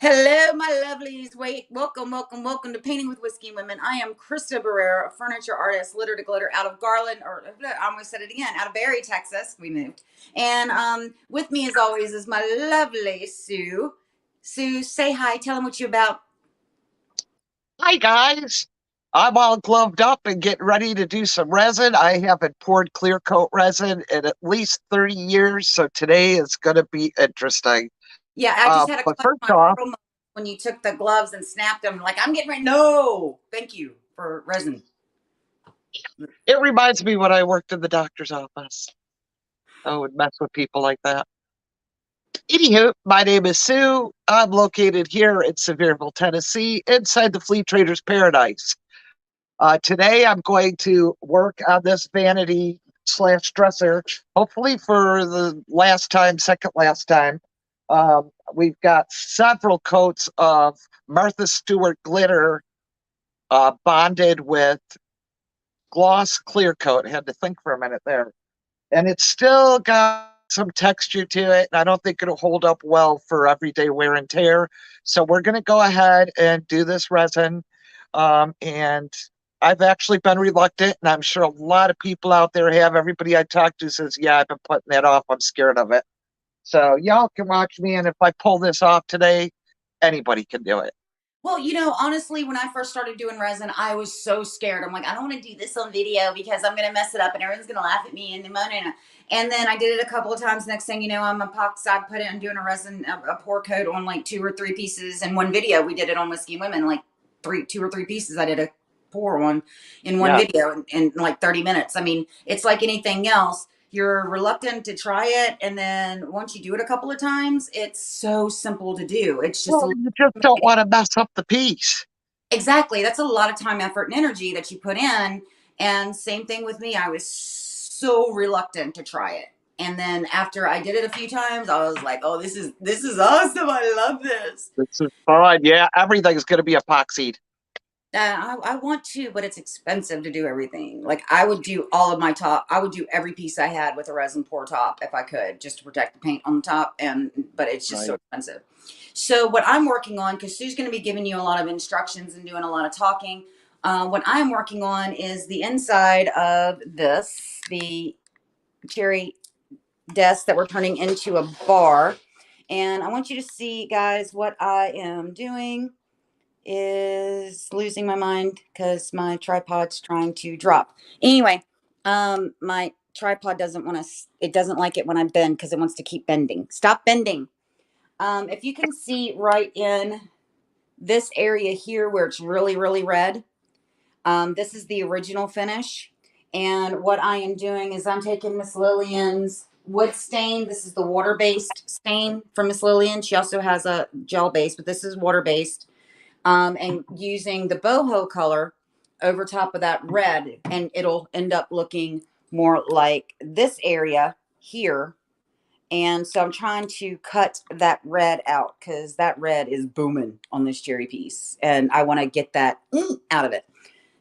Hello, my lovelies. Welcome to Painting with Whiskey and Women. I am Crysta, a furniture artist, litter to glitter, out of Garland, or I almost said it again, out of Barry, Texas. We moved, and with me as always is my lovely Sue. Sue, say hi. Tell them what you about. Hi guys, I'm all gloved up and getting ready to do some resin. I haven't poured clear coat resin in at least 30 years, so today is going to be interesting. Yeah, I just had a But clutch first my off, pearl when you took the gloves and snapped them. Like I'm getting ready. No, thank you for resin. it reminds me when I worked in the doctor's office. I would mess with people like that. Anywho, my name is Sue. I'm located here in Sevierville, Tennessee, inside the Flea Trader's Paradise. Today, I'm going to work on this vanity slash dresser, hopefully for the last time, second last time. We've got several coats of Martha Stewart glitter bonded with gloss clear coat. I had to think for a minute there. And it's still got some texture to it. And I don't think it'll hold up well for everyday wear and tear. So we're going to go ahead and do this resin. And I've actually been reluctant, and I'm sure a lot of people out there have. Everybody I talk to says, yeah, I've been putting that off. I'm scared of it. So y'all can watch me, and if I pull this off today, anybody can do it. Well, honestly, when I first started doing resin, I was so scared. I'm like, I don't want to do this on video because I'm going to mess it up and everyone's going to laugh at me and the money. And then I did it a couple of times. Next thing you know, I'm epoxide, put it on doing a resin, a pour coat on like 2 or 3 pieces. In one video, we did it on Whiskey and Women, like 2 or 3 pieces. I did a pour on in one Yeah. video in like 30 minutes. I mean, it's like anything else. You're reluctant to try it, and then once you do it a couple of times, it's so simple to do. It's just Well, you just don't want to mess up the piece. exactly. That's a lot of time, effort, and energy that you put in. And same thing with me. I was so reluctant to try it. And then after I did it a few times, I was like, "Oh, this is awesome! I love this." This is fun. Yeah, everything's going to be epoxied. I want to, but it's expensive to do everything. Like I would do all of my top. I would do every piece I had with a resin pour top if I could, just to protect the paint on the top. But it's just so Right. expensive. So what I'm working on, because Sue's going to be giving you a lot of instructions and doing a lot of talking. What I'm working on is the inside of the cherry desk that we're turning into a bar. And I want you to see, guys, what I am doing is losing my mind because my tripod's trying to drop. Anyway, my tripod doesn't want to, it doesn't like it when I bend because it wants to keep bending. Stop bending. If you can see right in this area here where it's really, really red, this is the original finish. And what I am doing is I'm taking Miss Lillian's wood stain. This is the water-based stain from Miss Lillian. She also has a gel base, but this is water-based. And using the boho color over top of that red, and it'll end up looking more like this area here. And so I'm trying to cut that red out because that red is booming on this cherry piece, and I want to get that out of it.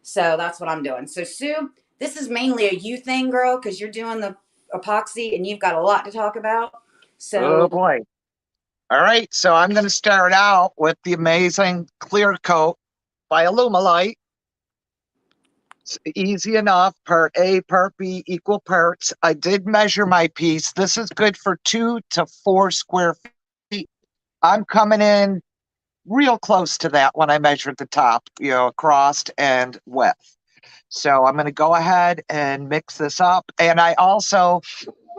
So that's what I'm doing. So Sue, this is mainly a you thing, girl, because you're doing the epoxy and you've got a lot to talk about. Oh So boy. All right, so I'm going to start out with the amazing clear coat by Alumilite. It's easy enough. Part A, part B, equal parts. I did measure my piece. This is good for 2 to 4 square feet. I'm coming in real close to that when I measured the top, across and width. So I'm going to go ahead and mix this up. And I also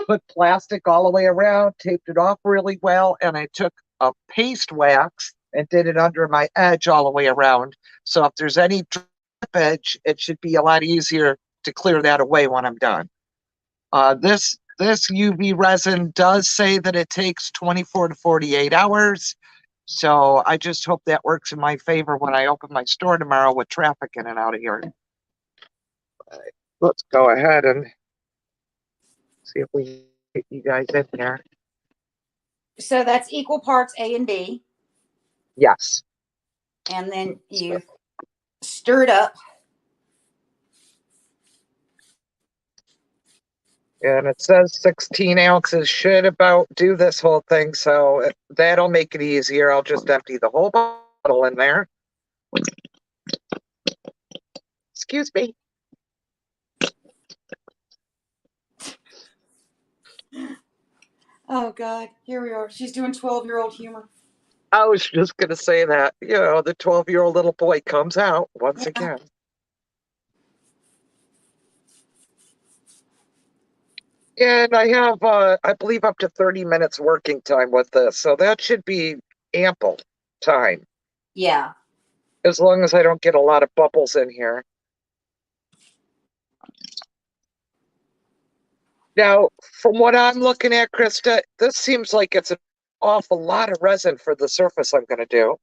put plastic all the way around, taped it off really well, and I took a paste wax and did it under my edge all the way around. So if there's any drip edge, it should be a lot easier to clear that away when I'm done. This UV resin does say that it takes 24 to 48 hours. So I just hope that works in my favor when I open my store tomorrow with traffic in and out of here. Let's go ahead and see if we can get you guys in here. so that's equal parts A and B. Yes. And then you stir it up. And it says 16 ounces should about do this whole thing, so that'll make it easier. I'll just empty the whole bottle in there. Excuse me. Oh God, here we are. She's doing 12-year-old humor. I was just going to say that, the 12-year-old little boy comes out once Yeah. again. And I have, I believe, up to 30 minutes working time with this, so that should be ample time, Yeah. as long as I don't get a lot of bubbles in here. Now, from what I'm looking at, Crysta, this seems like it's an awful lot of resin for the surface I'm going to do.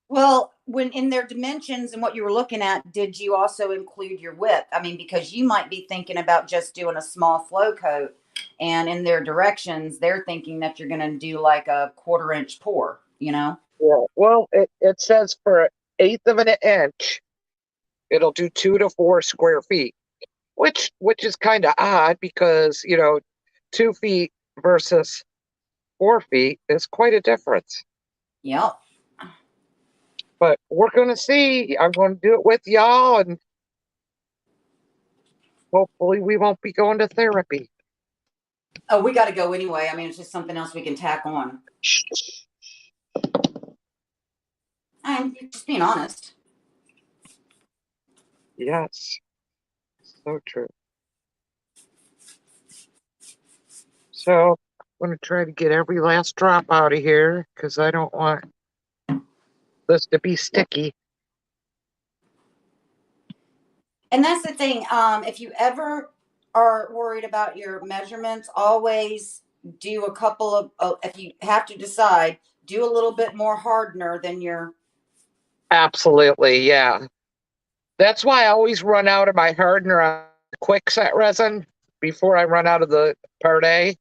Well, when in their dimensions and what you were looking at, did you also include your width? I mean, because you might be thinking about just doing a small flow coat, and in their directions, they're thinking that you're going to do like a 1/4 inch pour, you know? Yeah. Well, it says for 1/8 of an inch, it'll do 2 to 4 square feet, which is kind of odd because 2 feet versus 4 feet is quite a difference. Yep. But we're going to see. I'm going to do it with y'all, and hopefully we won't be going to therapy. Oh, we got to go anyway. I mean, it's just something else we can tack on. I'm just being honest. Yes, so true. So I'm going to try to get every last drop out of here because I don't want this to be sticky. And that's the thing. If you ever are worried about your measurements, always do a couple of, if you have to decide, do a little bit more hardener than your. Absolutely, yeah. That's why I always run out of my hardener on quick set resin before I run out of the part A.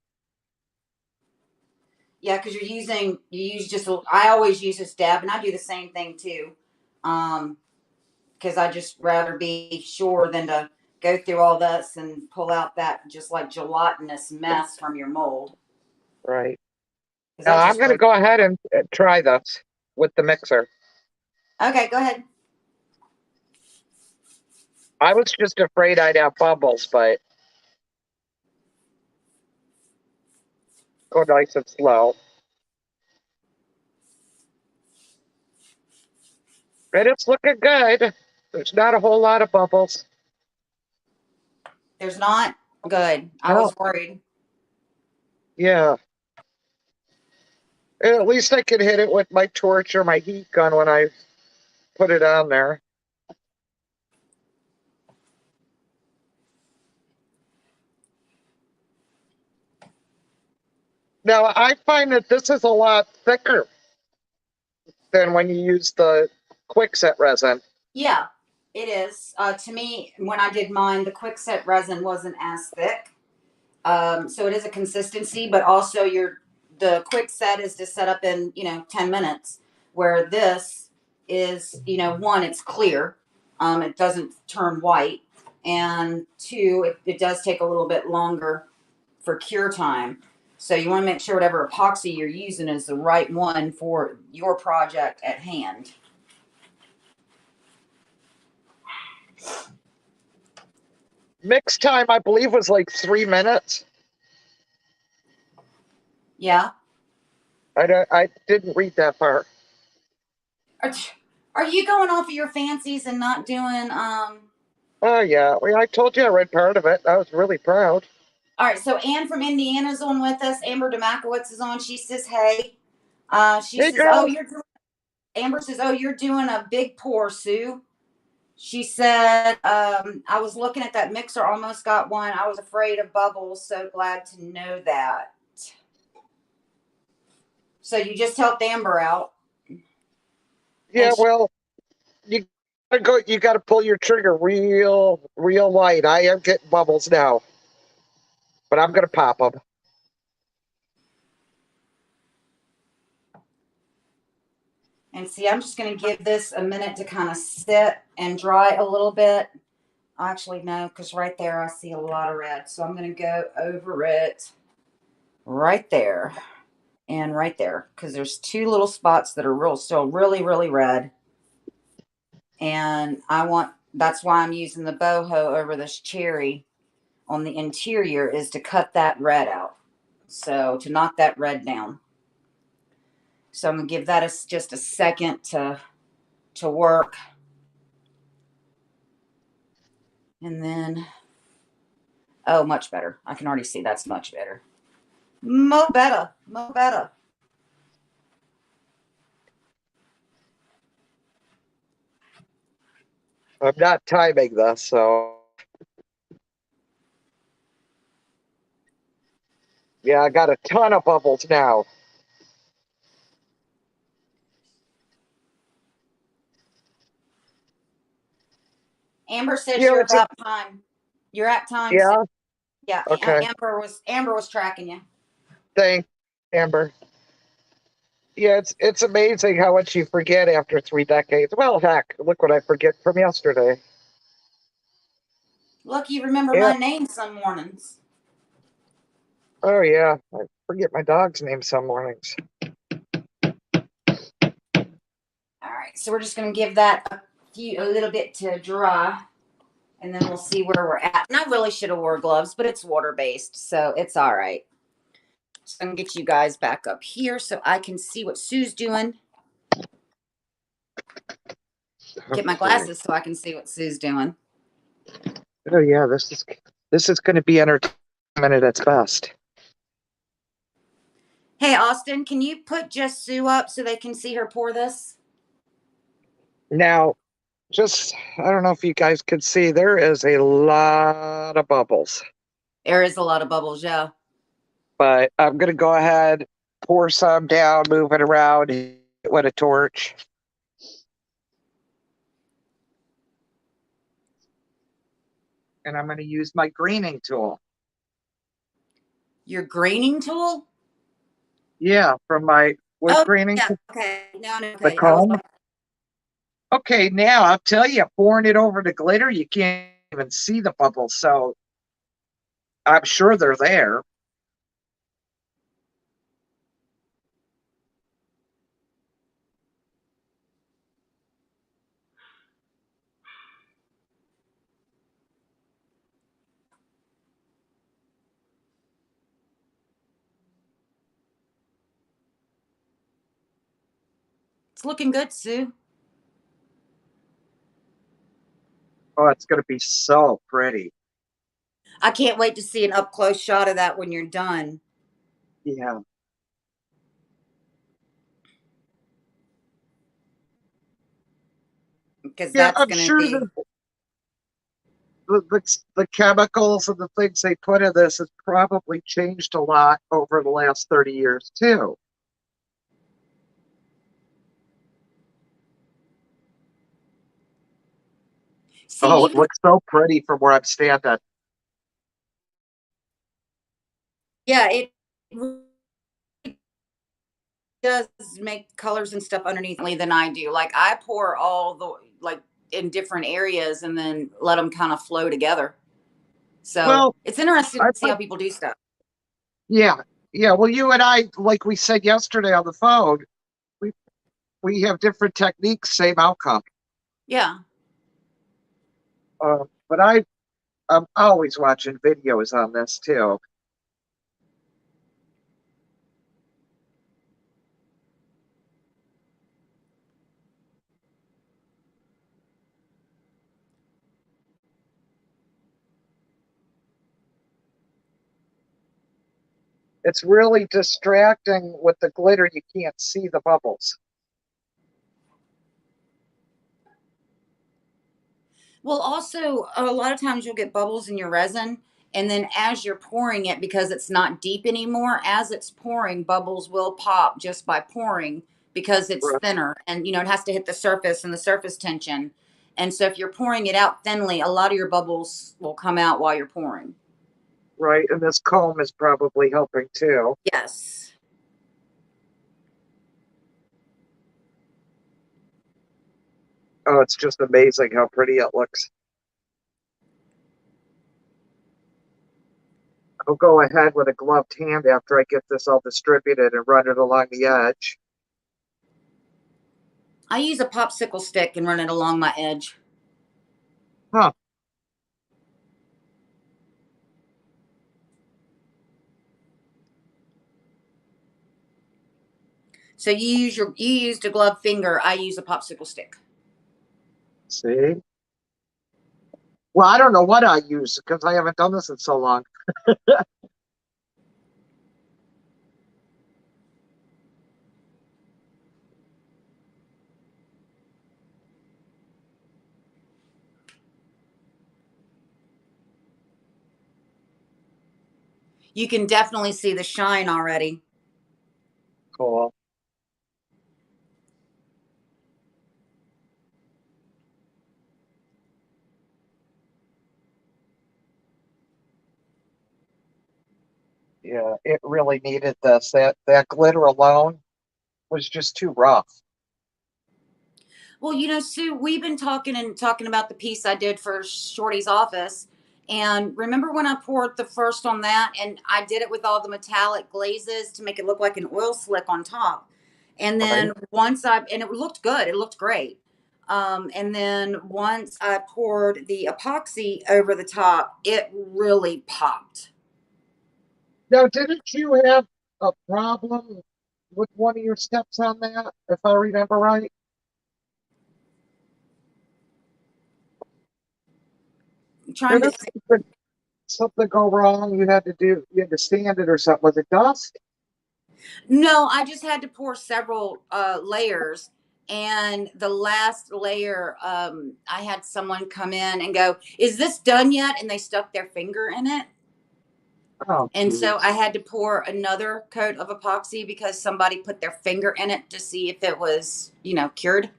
Yeah, because you use just, I always use a dab, and I do the same thing too. Because I just rather be sure than to go through all this and pull out that just like gelatinous mess from your mold. Right. Because Now that I'm just going to grows. go ahead and try this with the mixer. Okay, go ahead. I was just afraid I'd have bubbles, but go nice and slow. And it's looking good. There's not a whole lot of bubbles. There's not? Good. I No. was worried. Yeah. And at least I can hit it with my torch or my heat gun when I put it on there. Now, I find that this is a lot thicker than when you use the quickset resin. Yeah, it is. To me, when I did mine, the quickset resin wasn't as thick. So it is a consistency, but also the quickset is to set up in 10 minutes, where this is one, it's clear, it doesn't turn white, and two, it does take a little bit longer for cure time. So you want to make sure whatever epoxy you're using is the right one for your project at hand. Mix time, I believe, was like 3 minutes. Yeah. I didn't read that part. Are, are you going off of your fancies and not doing Oh, yeah. Well, I told you I read part of it. I was really proud. all right, so Ann from Indiana's on with us. Amber Demakowitz is on. She says, hey. She Hey, says, oh, girl. you're doing Amber says, oh, you're doing a big pour, Sue. She said, I was looking at that mixer, almost got one. I was afraid of bubbles, so glad to know that. So you just helped Amber out. Yeah, And she, well, you gotta go. You gotta pull your trigger real, real light. I am getting bubbles now, but I'm gonna pop them. and see, I'm just going to give this a minute to kind of sit and dry a little bit. Actually, no, because right there I see a lot of red. So I'm going to go over it right there and right there because there's two little spots that are still really, really red. And that's why I'm using the boho over this cherry on the interior is to cut that red out. So to knock that red down. So I'm going to give that just a second to work. And then, oh, much better. I can already see that's much better. Mo better. Mo better. I'm not timing this, so yeah, I got a ton of bubbles now. Amber says Yeah, you're about time. You're at time. So yeah, yeah, okay. Amber was tracking you. Thanks, Amber. Yeah, it's amazing how much you forget after 3 decades. Well, heck, look what I forget from yesterday. Look, you remember Yeah. my name some mornings. Oh yeah, I forget my dog's name some mornings. All right, so we're just gonna give that a little bit to dry, and then we'll see where we're at. And I really should have wore gloves, but it's water based, so it's all right. So I'm gonna get you guys back up here so I can see what Sue's doing. Get my Okay. glasses so I can see what Sue's doing. Oh yeah, this is going to be entertainment at its best. Hey, Austin, can you put just Sue up so they can see her pour this? Now, just I don't know if you guys could see, there is a lot of bubbles, There is a lot of bubbles, yeah. but I'm going to go ahead, pour some down, move it around with a torch. And I'm going to use my greening tool. Your graining tool? Yeah, from my wood Oh, greening, yeah. Okay. No, no, the okay. I was comb. Okay, now I'll tell you, pouring it over the glitter, you can't even see the bubbles. So I'm sure they're there. It's looking good, Sue. Oh, it's going to be so pretty. I can't wait to see an up close shot of that when you're done. Yeah. Because Yeah, that's I'm going to sure be. that the chemicals and the things they put in this has probably changed a lot over the last 30 years, too. See, Oh, it even. looks so pretty from where I'm standing. Yeah, it does make colors and stuff underneath than I do. Like, I pour all the, like, in different areas and then let them kind of flow together. So Well, it's interesting I to see put, how people do stuff. yeah, yeah. Well, you and I, like we said yesterday on the phone, we we have different techniques, same outcome. Yeah. But I'm always watching videos on this too. It's really distracting with the glitter. You can't see the bubbles. Well, also, a lot of times you'll get bubbles in your resin. And then as you're pouring it, because it's not deep anymore, as it's pouring, bubbles will pop just by pouring because it's Right, thinner. And, it has to hit the surface and the surface tension. And so if you're pouring it out thinly, a lot of your bubbles will come out while you're pouring. right. And this comb is probably helping too. Yes. Oh, it's just amazing how pretty it looks. I'll go ahead with a gloved hand after I get this all distributed and run it along the edge. I use a popsicle stick and run it along my edge. Huh. So you used a gloved finger. I use a popsicle stick. See? Well, I don't know what I use because I haven't done this in so long. You can definitely see the shine already. Cool. Yeah, it really needed this. That glitter alone was just too rough. Well, Sue, we've been talking about the piece I did for Shorty's office. And remember when I poured the first on that and I did it with all the metallic glazes to make it look like an oil slick on top. And Right? then and it looked good. It looked great. And then once I poured the epoxy over the top, it really popped. Now, didn't you have a problem with one of your steps on that, if I remember right? I'm trying to Didn't think. something go wrong? You had to stand it or something. Was it dust? No, I just had to pour several layers. And the last layer, I had someone come in and go, "Is this done yet?" And they stuck their finger in it. Oh, And so I jeez. had to pour another coat of epoxy because somebody put their finger in it to see if it was, cured.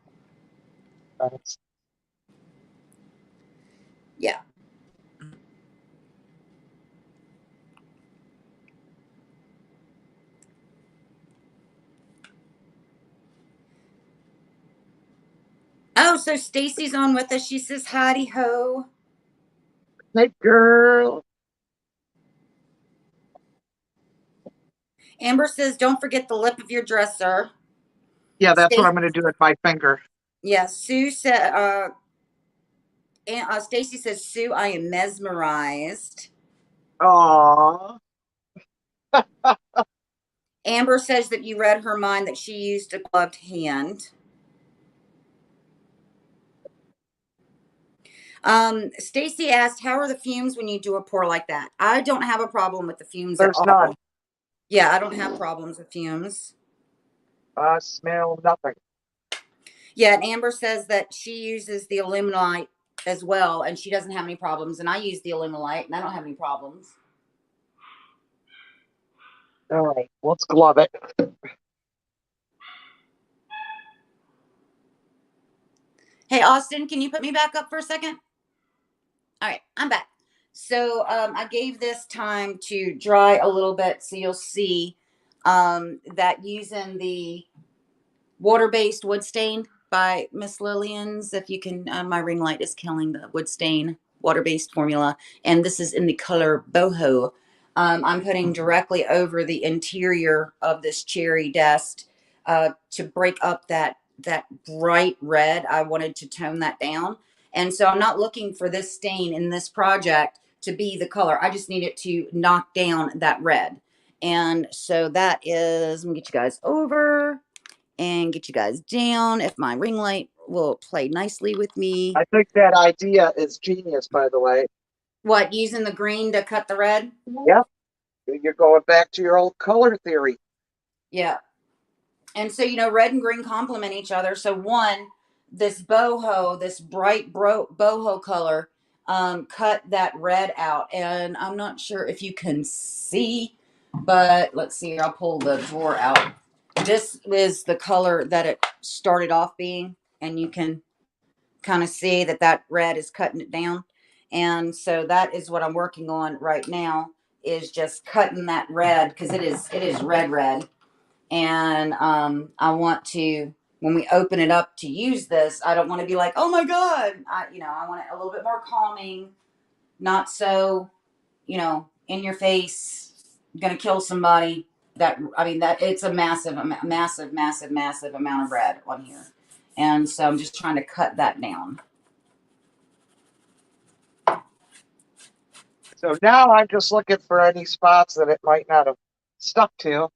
That's- Yeah. Oh, so Stacy's on with us. She says, "Howdy ho." Hey, girl. Amber says, "Don't forget the lip of your dresser." Yeah, that's what Stacy, I'm going to do with my finger. yeah, Sue said, Stacy says, "Sue, I am mesmerized." Aw. Amber says that you read her mind that she used a gloved hand. Stacy asked, "How are the fumes when you do a pour like that?" I don't have a problem with the fumes at There's none. all. Yeah, I don't have problems with fumes. I smell nothing. Yeah, and Amber says that she uses the Illuminite as well, and she doesn't have any problems. And I use the Illuminite, and I don't have any problems. All right, let's glove it. Hey, Austin, can you put me back up for a second? All right, I'm back. So I gave this time to dry a little bit, so you'll see that using the water-based wood stain by Miss Lillian's. If you can, my ring light is killing the wood stain water-based formula, and this is in the color boho. I'm putting directly over the interior of this cherry desk to break up that bright red. I wanted to tone that down, and so I'm not looking for this stain in this project to be the color. I just need it to knock down that red. And so that is, let me get you guys over and get you guys down. If my ring light will play nicely with me. I think that idea is genius, by the way. What, using the green to cut the red? Yep, you're going back to your old color theory. Yeah. And so, red and green complement each other. So this boho, this bright boho color, cut that red out. And I'm not sure if you can see, but let's see. I'll pull the drawer out. This is the color that it started off being, and you can kind of see that red is cutting it down. And so that is what I'm working on right now, is just cutting that red, because it is red. And I want to, when we open it up to use this, I don't want to be like, "Oh my god." I want it a little bit more calming, not so in your face, gonna kill somebody. That, I mean, that it's a massive, massive, massive, massive amount of red on here, and so I'm just trying to cut that down. So now I'm just looking for any spots that it might not have stuck to.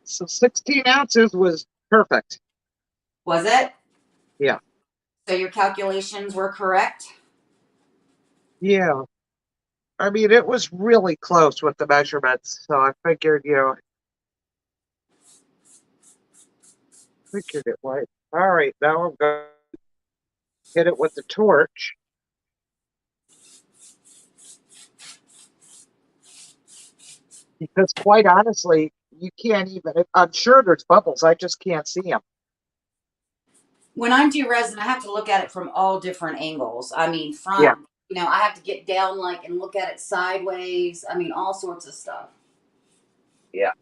So 16 ounces was perfect. Was it? Yeah. So your calculations were correct? Yeah. I mean, it was really close with the measurements. So I figured, figured it might. All right, now I'm going to hit it with the torch. Because quite honestly, you can't even, I'm sure there's bubbles. I just can't see them. When I do resin, I have to look at it from all different angles. I mean, Yeah. front, I have to get down like and look at it sideways. I mean, all sorts of stuff. Yeah.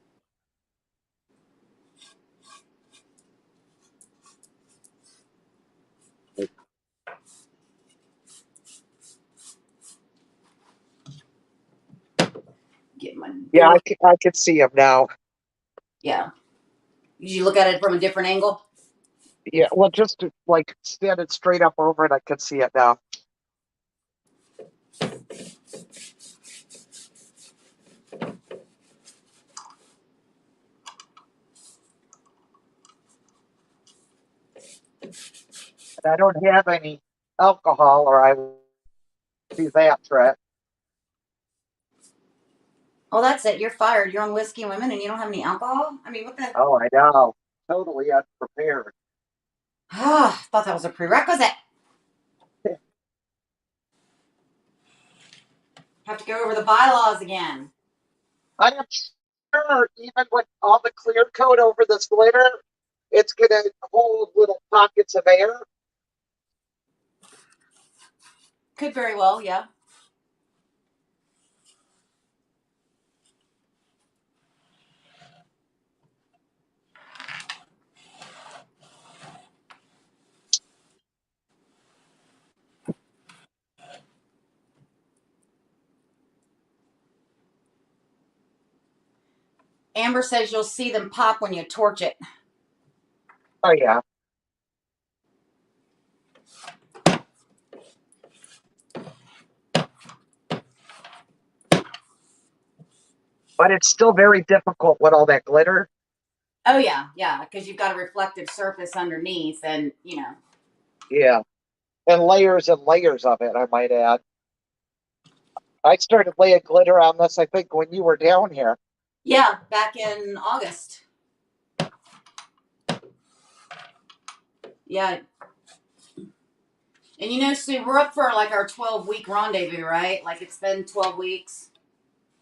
Get my Yeah, door. I could see them now. Yeah. Did you look at it from a different angle? Yeah, well, just to, like stand it straight up over it, I could see it now. And I don't have any alcohol, or I would do that trick. Oh, that's it. You're fired. You're on Whiskey and Women and you don't have any alcohol? I mean, what the? Oh, I know. Totally unprepared. Ah, thought that was a prerequisite. Have to go over the bylaws again. I am sure even with all the clear coat over this glitter, it's going to hold little pockets of air. Could very well, yeah. Amber says you'll see them pop when you torch it. Oh, yeah. But it's still very difficult with all that glitter. Oh, yeah, yeah, because you've got a reflective surface underneath and, Yeah. And layers of it, I might add. I started laying glitter on this, I think, when you were down here. yeah, back in August. Yeah. And Sue, we're up for like our 12-week rendezvous, right? Like it's been 12 weeks.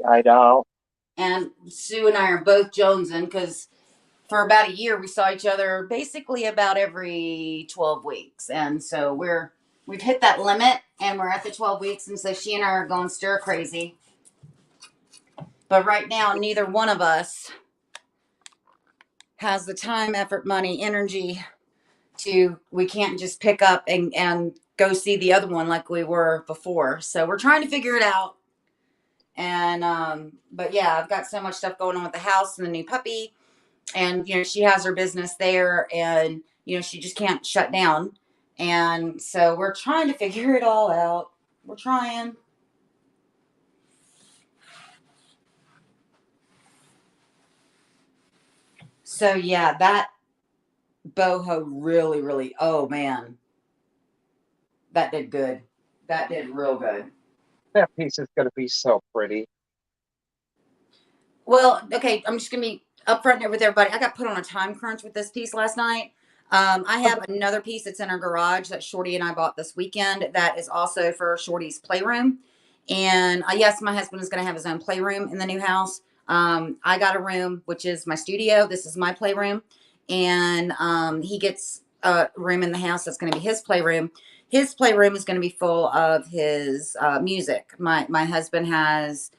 I know. And Sue and I are both jonesing because for about a year we saw each other basically about every 12 weeks. And so we've hit that limit and we're at the 12 weeks. And so she and I are going stir crazy. But right now, neither one of us has the time, effort, money, energy we can't just pick up and go see the other one like we were before. So we're trying to figure it out. And but yeah, I've got so much stuff going on with the house and the new puppy, and she has her business there, and she just can't shut down. And so we're trying to figure it all out. We're trying. So yeah, that boho really, really, oh man, that did good. That did real good. That piece is going to be so pretty. Well, okay, I'm just gonna be upfront here with everybody. I got put on a time crunch with this piece last night. I have another piece that's in our garage that Shorty and I bought this weekend that is also for Shorty's playroom. And yes, my husband is going to have his own playroom in the new house. I got a room, which is my studio. This is my playroom. And he gets a room in the house that's going to be his playroom. His playroom is going to be full of his music. My husband has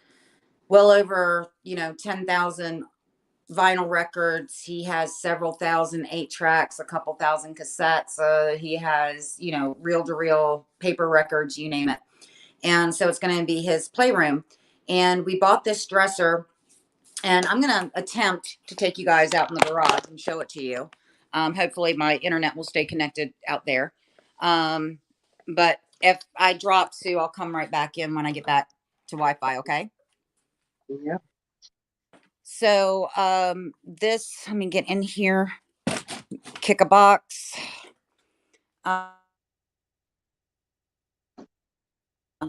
well over 10,000 vinyl records. He has several thousand 8 tracks, a couple thousand cassettes. He has, you know, reel to reel paper records, you name it. And so it's going to be his playroom. And we bought this dresser, and I'm going to attempt to take you guys out in the garage and show it to you. Hopefully my internet will stay connected out there. But if I drop Sue, I'll come right back in when I get back to Wi-Fi. Okay. Yeah. So this, let me get in here, kick a box. I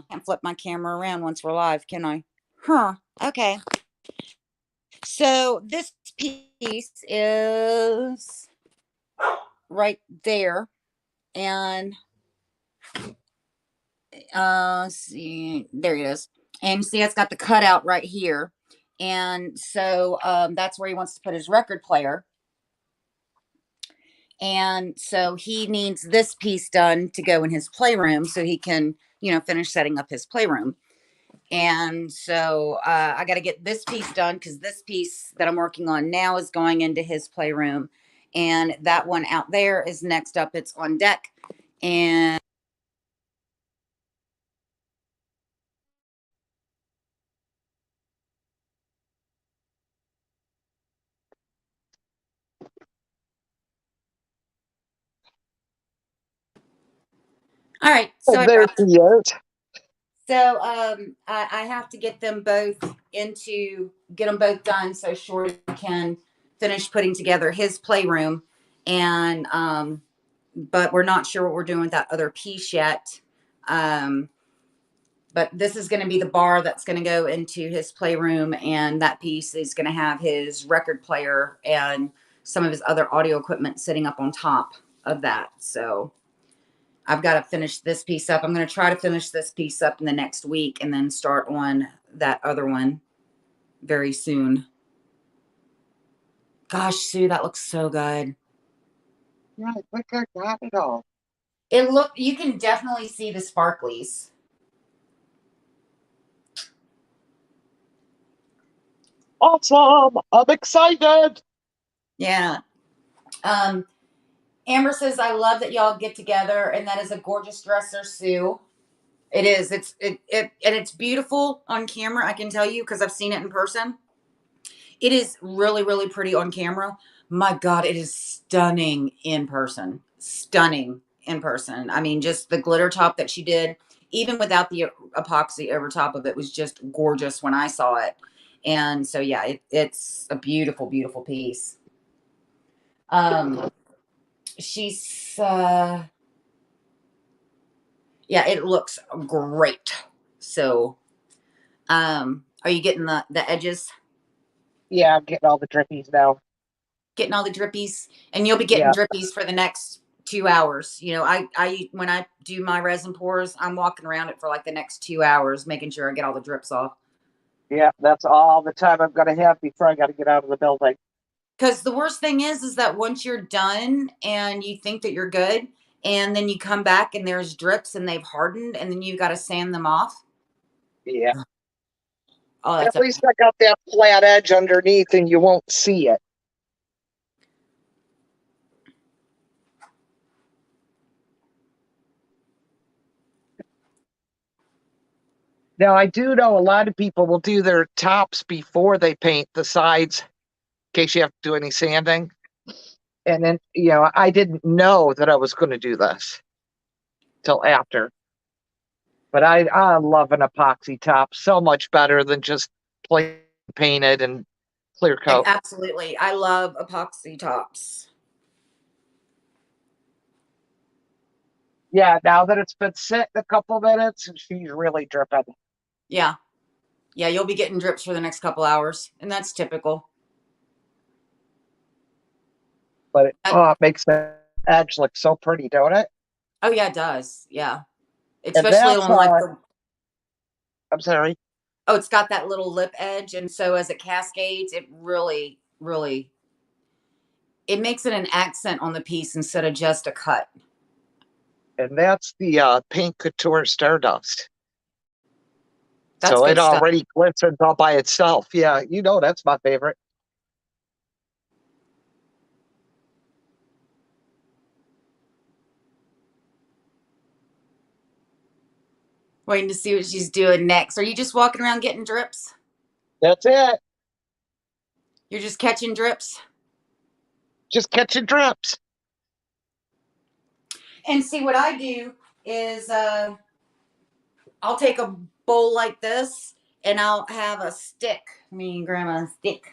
can't flip my camera around once we're live, can I? Huh. Okay. So this piece is right there. And see, there it is. And see, it's got the cutout right here. And so that's where he wants to put his record player. And so he needs this piece done to go in his playroom so he can, you know, finish setting up his playroom. And so I got to get this piece done because this piece that I'm working on now is going into his playroom. And that one out there is next up. It's on deck. And all right. So And I there brought, she is. so I have to get them both get them both done so Shorty can finish putting together his playroom. And but we're not sure what we're doing with that other piece yet. But this is going to be the bar that's going to go into his playroom, and that piece is going to have his record player and some of his other audio equipment sitting up on top of that. So I've got to finish this piece up. I'm going to try to finish this piece up in the next week and then start on that other one very soon. Gosh, Sue, that looks so good. Yeah, I think I got it all. You can definitely see the sparklies. Awesome. I'm excited. Yeah. Amber says, I love that y'all get together, and that is a gorgeous dresser, Sue. It is. And it's beautiful on camera, I can tell you, because I've seen it in person. It is really, really pretty on camera. My God, it is stunning in person. Stunning in person. I mean, just the glitter top that she did, even without the epoxy over top of it, was just gorgeous when I saw it. And so, yeah, it's a beautiful, beautiful piece. She's, yeah, it looks great. So, are you getting the edges? Yeah, I'm getting all the drippies now. Getting all the drippies, and you'll be getting Yeah. drippies for the next 2 hours. You know, I when I do my resin pours, I'm walking around it for like the next 2 hours, making sure I get all the drips off. Yeah, that's all the time I'm going to have before I got to get out of the building. Because the worst thing is that once you're done and you think that you're good, and then you come back and there's drips and they've hardened, and then you got to sand them off. Yeah. Oh, At that's a least I got that flat edge underneath and you won't see it. Now, I do know a lot of people will do their tops before they paint the sides in case you have to do any sanding. And then, I didn't know that I was going to do this till after. But I love an epoxy top so much better than just plain painted and clear coat. absolutely. I love epoxy tops. Yeah, now that it's been sitting a couple minutes, she's really dripping. Yeah. Yeah, you'll be getting drips for the next couple hours, and that's typical. But it makes the edge look so pretty, don't it? Oh yeah, it does. Yeah. And Especially that's on like the I'm sorry. oh, it's got that little lip edge, and so as it cascades, it really, really it makes it an accent on the piece instead of just a cut. And that's the Paint Couture Stardust. That's So it good stuff. already glistens all by itself. Yeah, that's my favorite. Waiting to see what she's doing next. Are you just walking around getting drips? That's it. You're just catching drips? Just catching drips. And see, what I do is I'll take a bowl like this and I'll have a stick. Me and Grandma, a stick.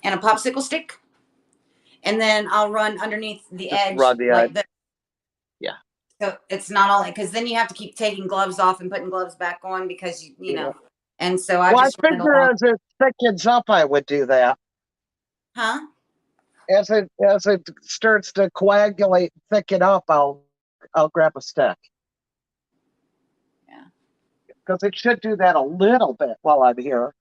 And a popsicle stick. And then I'll run underneath the Just edge run the edge. like this. Yeah. So it's not all, because then you have to keep taking gloves off and putting gloves back on because you know. And so I Well, just I run it figure along. as it thickens up, I would do that. Huh? As it starts to coagulate, thicken up, I'll grab a stick. Yeah. Because it should do that a little bit while I'm here.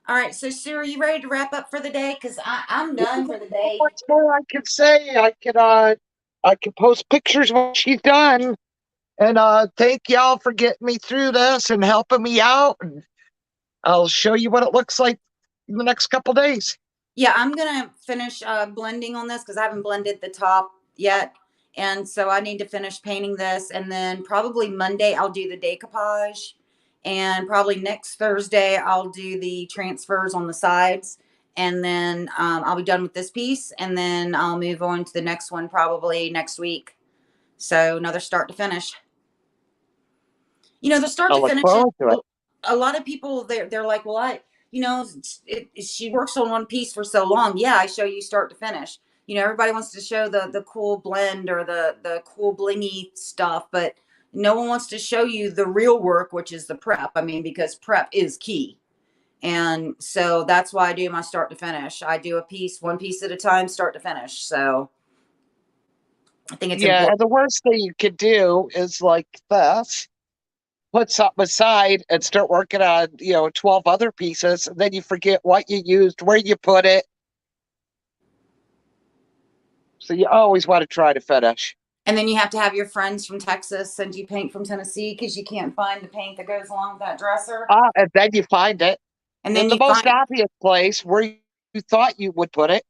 All right. So Sue, are you ready to wrap up for the day? Because I'm done for the day. What's more I can say? I can post pictures of what she's done. And thank y'all for getting me through this and helping me out. And I'll show you what it looks like in the next couple days. Yeah, I'm gonna finish blending on this because I haven't blended the top yet, and so I need to finish painting this, and then probably Monday I'll do the decoupage, and probably next Thursday I'll do the transfers on the sides, and then I'll be done with this piece, and then I'll move on to the next one probably next week. So another start to finish. You know, the start I'll to look finish is forward to it. a lot of people they're like, well, you know, she works on one piece for so long. Yeah, I show you start to finish. You know, everybody wants to show the cool blend or the cool blingy stuff, but no one wants to show you the real work, which is the prep. I mean, because prep is key. And so that's why I do my start to finish. I do a piece, one piece at a time, start to finish. So I think it's Yeah, important. and the worst thing you could do is like this. Put something aside and start working on, 12 other pieces, and then you forget what you used, where you put it. So you always want to try to finish. And then you have to have your friends from Texas send you paint from Tennessee because you can't find the paint that goes along with that dresser. And then you find it And in then the you most find, obvious place where you thought you would put it.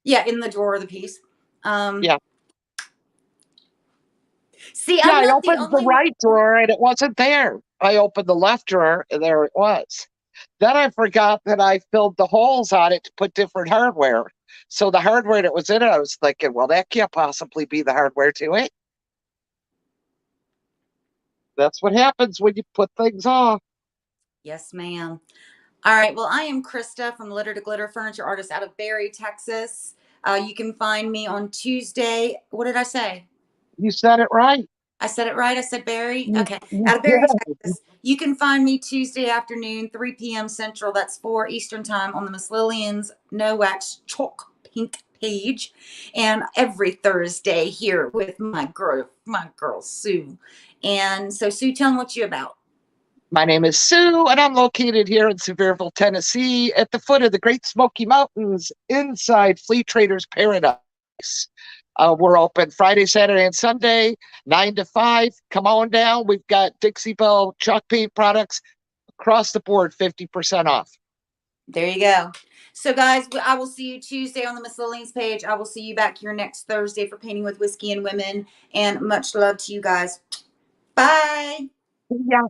yeah, in the drawer of the piece. Um, Yeah. See, Yeah, I'm I not the opened the only one. right drawer and it wasn't there. I opened the left drawer and there it was. Then I forgot that I filled the holes on it to put different hardware. So the hardware that was in it, I was thinking, well, that can't possibly be the hardware to it. That's what happens when you put things off. Yes, ma'am. All right. Well, I am Crysta from Litter to Glitter Furniture Artist out of Barry, Texas. You can find me on Tuesday. What did I say? You said it right. I said it right. I said Barry. You, Okay. you Out of Barry, did. Texas. You can find me Tuesday afternoon, 3 p.m. Central. That's 4 Eastern Time on the Miss Lillian's No Wax Chalk Pink page. And every Thursday here with my girl Sue. And so, Sue, tell them what you about. My name is Sue, and I'm located here in Sevierville, Tennessee, at the foot of the Great Smoky Mountains, inside Flea Trader's Paradise. We're open Friday, Saturday, and Sunday, 9 to 5. Come on down. We've got Dixie Belle chalk paint products across the board, 50% off. There you go. So, guys, I will see you Tuesday on the Miss Lillian's page. I will see you back here next Thursday for Painting with Whiskey and Women. And much love to you guys. Bye. Yeah.